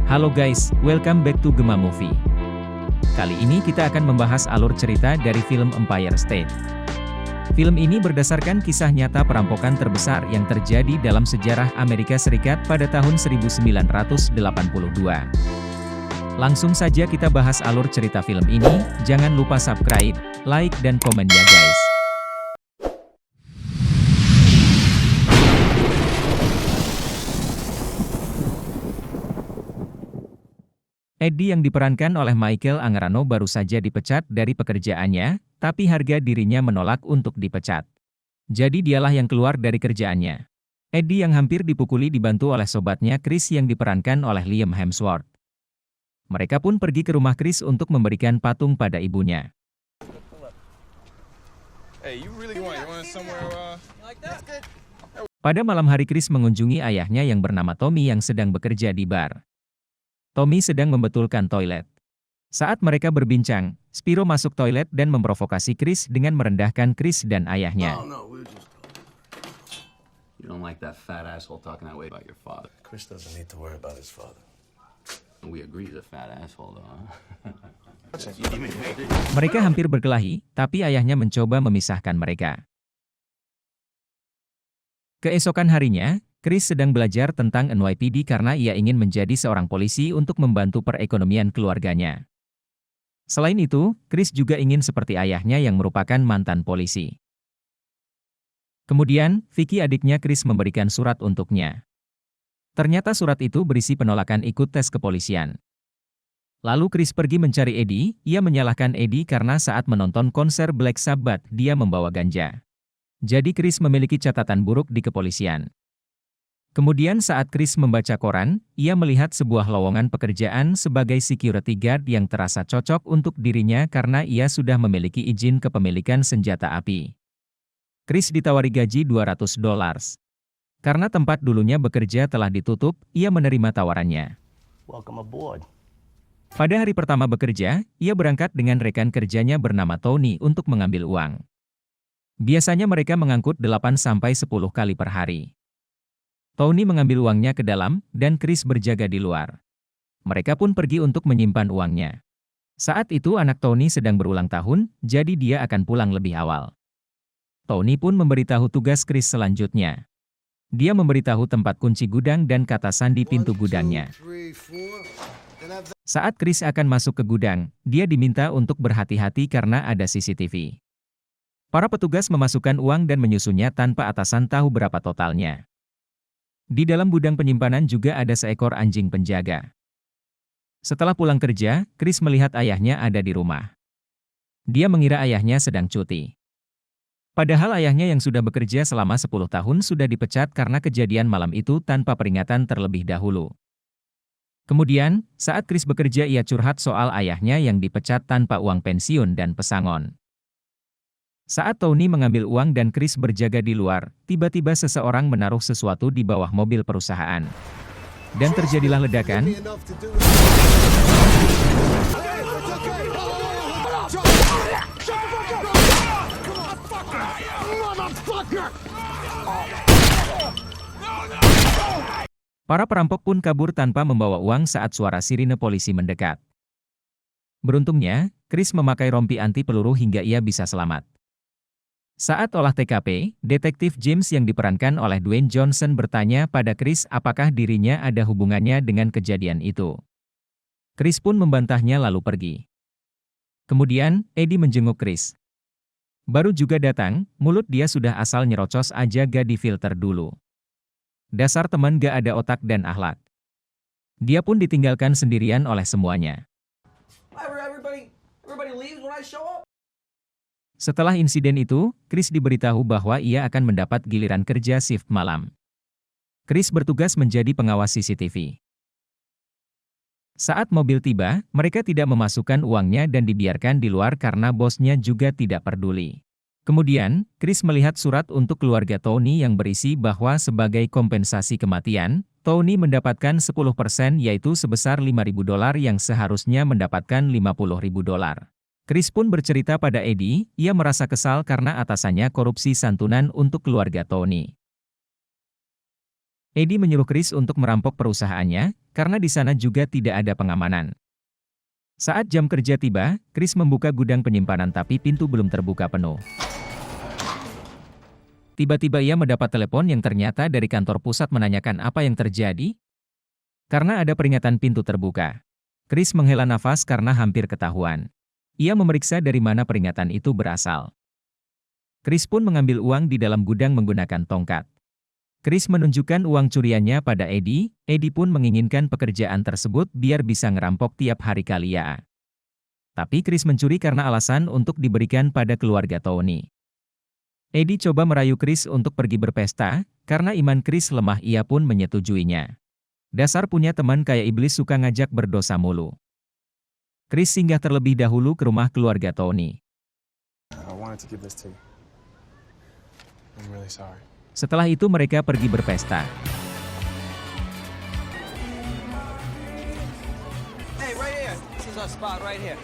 Halo guys, welcome back to Gema Movie. Kali ini kita akan membahas alur cerita dari film Empire State. Film ini berdasarkan kisah nyata perampokan terbesar yang terjadi dalam sejarah Amerika Serikat pada tahun 1982. Langsung saja kita bahas alur cerita film ini, jangan lupa subscribe, like dan komen ya guys. Eddie yang diperankan oleh Michael Angarano baru saja dipecat dari pekerjaannya, tapi harga dirinya menolak untuk dipecat. Jadi dialah yang keluar dari kerjaannya. Eddie yang hampir dipukuli dibantu oleh sobatnya Chris yang diperankan oleh Liam Hemsworth. Mereka pun pergi ke rumah Chris untuk memberikan patung pada ibunya. Pada malam hari Chris mengunjungi ayahnya yang bernama Tommy yang sedang bekerja di bar. Tommy sedang membetulkan toilet. Saat mereka berbincang, Spiro masuk toilet dan memprovokasi Chris dengan merendahkan Chris dan ayahnya. You don't like that fat asshole talking that way about your father. Chris doesn't need to worry about his father. We agree he's a fat asshole though, huh? Mereka hampir berkelahi, tapi ayahnya mencoba memisahkan mereka. Keesokan harinya, Chris sedang belajar tentang NYPD karena ia ingin menjadi seorang polisi untuk membantu perekonomian keluarganya. Selain itu, Chris juga ingin seperti ayahnya yang merupakan mantan polisi. Kemudian, Vicky adiknya Chris memberikan surat untuknya. Ternyata surat itu berisi penolakan ikut tes kepolisian. Lalu Chris pergi mencari Eddie, ia menyalahkan Eddie karena saat menonton konser Black Sabbath dia membawa ganja. Jadi Chris memiliki catatan buruk di kepolisian. Kemudian saat Chris membaca koran, ia melihat sebuah lowongan pekerjaan sebagai security guard yang terasa cocok untuk dirinya karena ia sudah memiliki izin kepemilikan senjata api. Chris ditawari gaji $200. Karena tempat dulunya bekerja telah ditutup, ia menerima tawarannya. Welcome aboard. Pada hari pertama bekerja, ia berangkat dengan rekan kerjanya bernama Tony untuk mengambil uang. Biasanya mereka mengangkut 8-10 kali per hari. Tony mengambil uangnya ke dalam, dan Chris berjaga di luar. Mereka pun pergi untuk menyimpan uangnya. Saat itu anak Tony sedang berulang tahun, jadi dia akan pulang lebih awal. Tony pun memberitahu tugas Chris selanjutnya. Dia memberitahu tempat kunci gudang dan kata sandi pintu gudangnya. Saat Chris akan masuk ke gudang, dia diminta untuk berhati-hati karena ada CCTV. Para petugas memasukkan uang dan menyusunnya tanpa atasan tahu berapa totalnya. Di dalam gudang penyimpanan juga ada seekor anjing penjaga. Setelah pulang kerja, Chris melihat ayahnya ada di rumah. Dia mengira ayahnya sedang cuti. Padahal ayahnya yang sudah bekerja selama 10 tahun sudah dipecat karena kejadian malam itu tanpa peringatan terlebih dahulu. Kemudian, saat Chris bekerja ia curhat soal ayahnya yang dipecat tanpa uang pensiun dan pesangon. Saat Tony mengambil uang dan Chris berjaga di luar, tiba-tiba seseorang menaruh sesuatu di bawah mobil perusahaan. Dan terjadilah ledakan. Para perampok pun kabur tanpa membawa uang saat suara sirine polisi mendekat. Beruntungnya, Chris memakai rompi anti peluru hingga ia bisa selamat. Saat olah TKP, detektif James yang diperankan oleh Dwayne Johnson bertanya pada Chris apakah dirinya ada hubungannya dengan kejadian itu. Chris pun membantahnya lalu pergi. Kemudian, Eddie menjenguk Chris. Baru juga datang, mulut dia sudah asal nyerocos aja gak difilter dulu. Dasar teman gak ada otak dan akhlak. Dia pun ditinggalkan sendirian oleh semuanya. Setelah insiden itu, Chris diberitahu bahwa ia akan mendapat giliran kerja shift malam. Chris bertugas menjadi pengawas CCTV. Saat mobil tiba, mereka tidak memasukkan uangnya dan dibiarkan di luar karena bosnya juga tidak peduli. Kemudian, Chris melihat surat untuk keluarga Tony yang berisi bahwa sebagai kompensasi kematian, Tony mendapatkan 10% yaitu sebesar $5.000 yang seharusnya mendapatkan $50.000. Chris pun bercerita pada Eddie, ia merasa kesal karena atasannya korupsi santunan untuk keluarga Tony. Eddie menyuruh Chris untuk merampok perusahaannya, karena di sana juga tidak ada pengamanan. Saat jam kerja tiba, Chris membuka gudang penyimpanan tapi pintu belum terbuka penuh. Tiba-tiba ia mendapat telepon yang ternyata dari kantor pusat menanyakan apa yang terjadi. Karena ada peringatan pintu terbuka, Chris menghela nafas karena hampir ketahuan. Ia memeriksa dari mana peringatan itu berasal. Chris pun mengambil uang di dalam gudang menggunakan tongkat. Chris menunjukkan uang curiannya pada Eddie. Eddie pun menginginkan pekerjaan tersebut biar bisa ngerampok tiap hari kali ya. Tapi Chris mencuri karena alasan untuk diberikan pada keluarga Tony. Eddie coba merayu Chris untuk pergi berpesta, karena iman Chris lemah ia pun menyetujuinya. Dasar punya teman kayak iblis suka ngajak berdosa mulu. Chris singgah terlebih dahulu ke rumah keluarga Tony. Setelah itu mereka pergi berpesta. Hey, right here. This is our spot right here.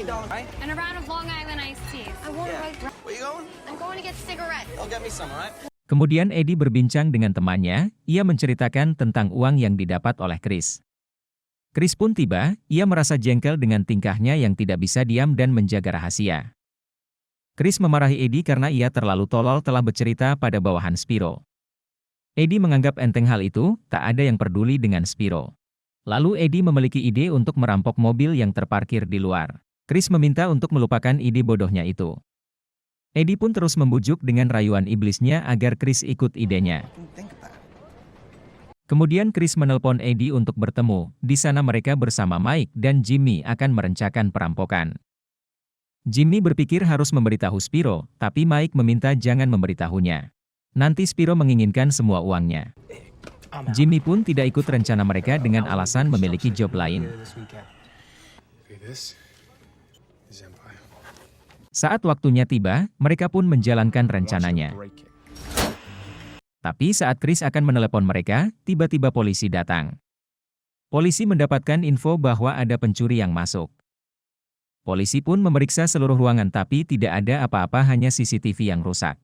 Alright. And a round of Long Island iced teas. I want Yeah. a right. Where you going? I'm going to get cigarettes. I'll get me some, all right? Kemudian Eddie berbincang dengan temannya, ia menceritakan tentang uang yang didapat oleh Chris. Chris pun tiba, ia merasa jengkel dengan tingkahnya yang tidak bisa diam dan menjaga rahasia. Chris memarahi Eddie karena ia terlalu tolol telah bercerita pada bawahan Spiro. Eddie menganggap enteng hal itu, tak ada yang peduli dengan Spiro. Lalu Eddie memiliki ide untuk merampok mobil yang terparkir di luar. Chris meminta untuk melupakan ide bodohnya itu. Eddie pun terus membujuk dengan rayuan iblisnya agar Chris ikut idenya. Kemudian Chris menelpon Eddie untuk bertemu. Di sana mereka bersama Mike dan Jimmy akan merencanakan perampokan. Jimmy berpikir harus memberitahu Spiro, tapi Mike meminta jangan memberitahunya. Nanti Spiro menginginkan semua uangnya. Jimmy pun tidak ikut rencana mereka dengan alasan memiliki job lain. Saat waktunya tiba, mereka pun menjalankan rencananya. Tapi saat Chris akan menelepon mereka, tiba-tiba polisi datang. Polisi mendapatkan info bahwa ada pencuri yang masuk. Polisi pun memeriksa seluruh ruangan tapi tidak ada apa-apa, hanya CCTV yang rusak.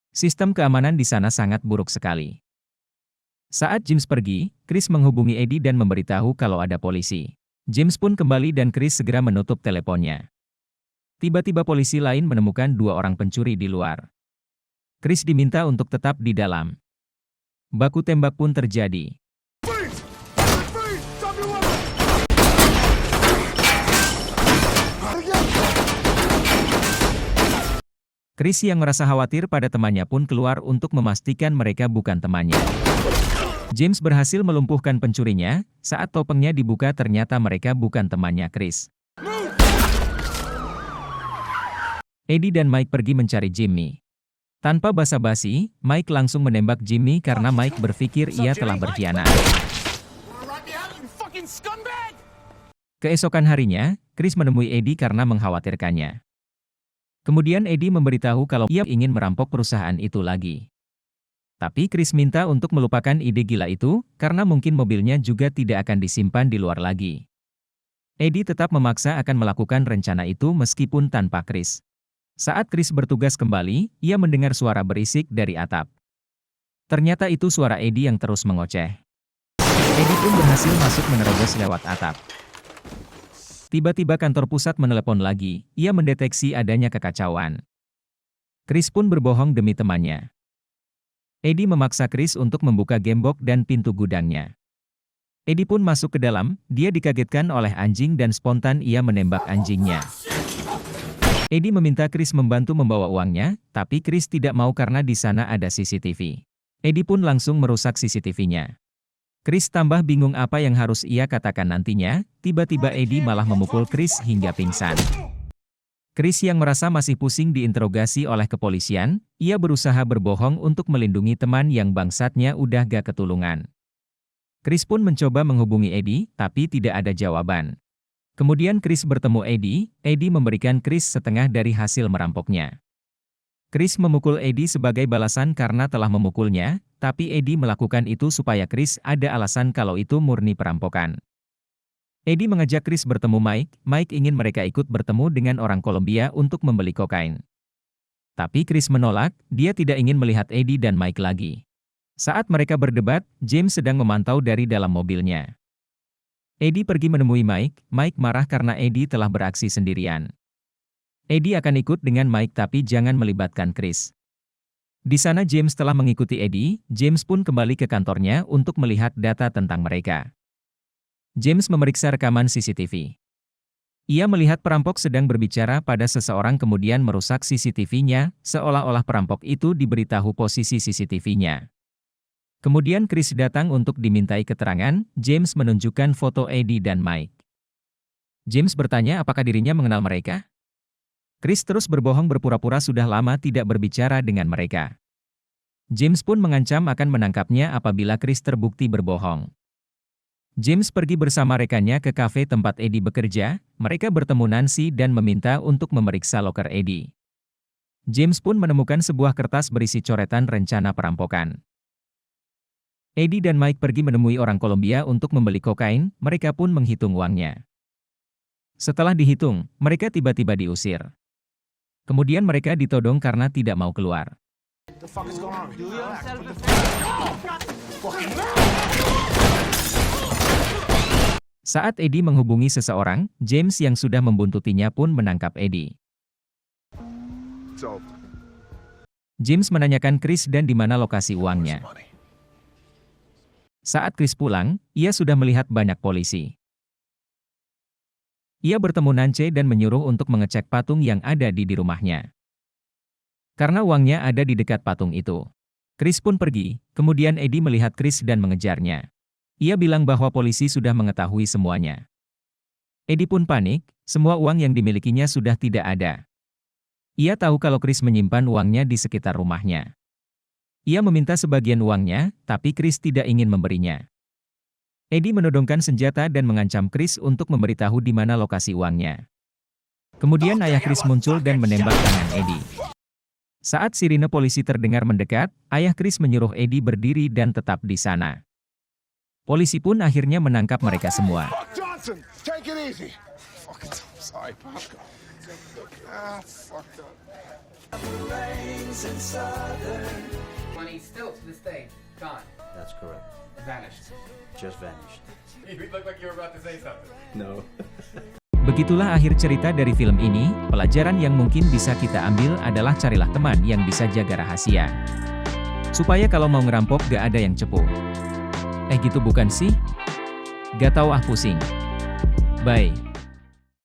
Sistem keamanan di sana sangat buruk sekali. Saat James pergi, Chris menghubungi Eddie dan memberitahu kalau ada polisi. James pun kembali dan Chris segera menutup teleponnya. Tiba-tiba polisi lain menemukan 2 orang pencuri di luar. Chris diminta untuk tetap di dalam. Baku tembak pun terjadi. Chris yang merasa khawatir pada temannya pun keluar untuk memastikan mereka bukan temannya. James berhasil melumpuhkan pencurinya. Saat topengnya dibuka ternyata mereka bukan temannya Chris. Eddie dan Mike pergi mencari Jimmy. Tanpa basa-basi, Mike langsung menembak Jimmy karena Mike berpikir ia telah berkhianat. Keesokan harinya, Chris menemui Eddie karena mengkhawatirkannya. Kemudian Eddie memberitahu kalau ia ingin merampok perusahaan itu lagi. Tapi Chris minta untuk melupakan ide gila itu, karena mungkin mobilnya juga tidak akan disimpan di luar lagi. Eddie tetap memaksa akan melakukan rencana itu meskipun tanpa Chris. Saat Chris bertugas kembali, ia mendengar suara berisik dari atap. Ternyata itu suara Eddie yang terus mengoceh. Eddie pun berhasil masuk menerobos lewat atap. Tiba-tiba kantor pusat menelepon lagi, ia mendeteksi adanya kekacauan. Chris pun berbohong demi temannya. Eddie memaksa Chris untuk membuka gembok dan pintu gudangnya. Eddie pun masuk ke dalam, dia dikagetkan oleh anjing dan spontan ia menembak anjingnya. Eddie meminta Chris membantu membawa uangnya, tapi Chris tidak mau karena di sana ada CCTV. Eddie pun langsung merusak CCTV-nya. Chris tambah bingung apa yang harus ia katakan nantinya, tiba-tiba Eddie malah memukul Chris hingga pingsan. Chris yang merasa masih pusing diinterogasi oleh kepolisian, ia berusaha berbohong untuk melindungi teman yang bangsatnya udah gak ketulungan. Chris pun mencoba menghubungi Eddie, tapi tidak ada jawaban. Kemudian Chris bertemu Eddie memberikan Chris setengah dari hasil merampoknya. Chris memukul Eddie sebagai balasan karena telah memukulnya, tapi Eddie melakukan itu supaya Chris ada alasan kalau itu murni perampokan. Eddie mengajak Chris bertemu Mike. Mike ingin mereka ikut bertemu dengan orang Kolombia untuk membeli kokain. Tapi Chris menolak, dia tidak ingin melihat Eddie dan Mike lagi. Saat mereka berdebat, James sedang memantau dari dalam mobilnya. Eddie pergi menemui Mike. Mike marah karena Eddie telah beraksi sendirian. Eddie akan ikut dengan Mike tapi jangan melibatkan Chris. Di sana James telah mengikuti Eddie. James pun kembali ke kantornya untuk melihat data tentang mereka. James memeriksa rekaman CCTV. Ia melihat perampok sedang berbicara pada seseorang kemudian merusak CCTV-nya, seolah-olah perampok itu diberitahu posisi CCTV-nya. Kemudian Chris datang untuk dimintai keterangan. James menunjukkan foto Eddie dan Mike. James bertanya apakah dirinya mengenal mereka. Chris terus berbohong berpura-pura sudah lama tidak berbicara dengan mereka. James pun mengancam akan menangkapnya apabila Chris terbukti berbohong. James pergi bersama rekannya ke kafe tempat Eddie bekerja. Mereka bertemu Nancy dan meminta untuk memeriksa loker Eddie. James pun menemukan sebuah kertas berisi coretan rencana perampokan. Eddie dan Mike pergi menemui orang Kolombia untuk membeli kokain, mereka pun menghitung uangnya. Setelah dihitung, mereka tiba-tiba diusir. Kemudian mereka ditodong karena tidak mau keluar. Saat Eddie menghubungi seseorang, James yang sudah membuntutinya pun menangkap Eddie. James menanyakan Chris dan di mana lokasi uangnya. Saat Chris pulang, ia sudah melihat banyak polisi. Ia bertemu Nance dan menyuruh untuk mengecek patung yang ada di rumahnya. Karena uangnya ada di dekat patung itu. Chris pun pergi, kemudian Eddie melihat Chris dan mengejarnya. Ia bilang bahwa polisi sudah mengetahui semuanya. Eddie pun panik, semua uang yang dimilikinya sudah tidak ada. Ia tahu kalau Chris menyimpan uangnya di sekitar rumahnya. Ia meminta sebagian uangnya, tapi Chris tidak ingin memberinya. Eddie menodongkan senjata dan mengancam Chris untuk memberitahu di mana lokasi uangnya. Kemudian ayah Chris muncul dan menembak tangan Eddie. Saat sirine polisi terdengar mendekat, ayah Chris menyuruh Eddie berdiri dan tetap di sana. Polisi pun akhirnya menangkap mereka semua. Money still to this day gone. That's correct. Vanished. Just vanished. You look like you were about to say something. No. Begitulah akhir cerita dari film ini. Pelajaran yang mungkin bisa kita ambil adalah carilah teman yang bisa jaga rahasia. Supaya kalau mau ngerampok gak ada yang cepu. Gitu bukan sih? Gak tahu pusing. Bye.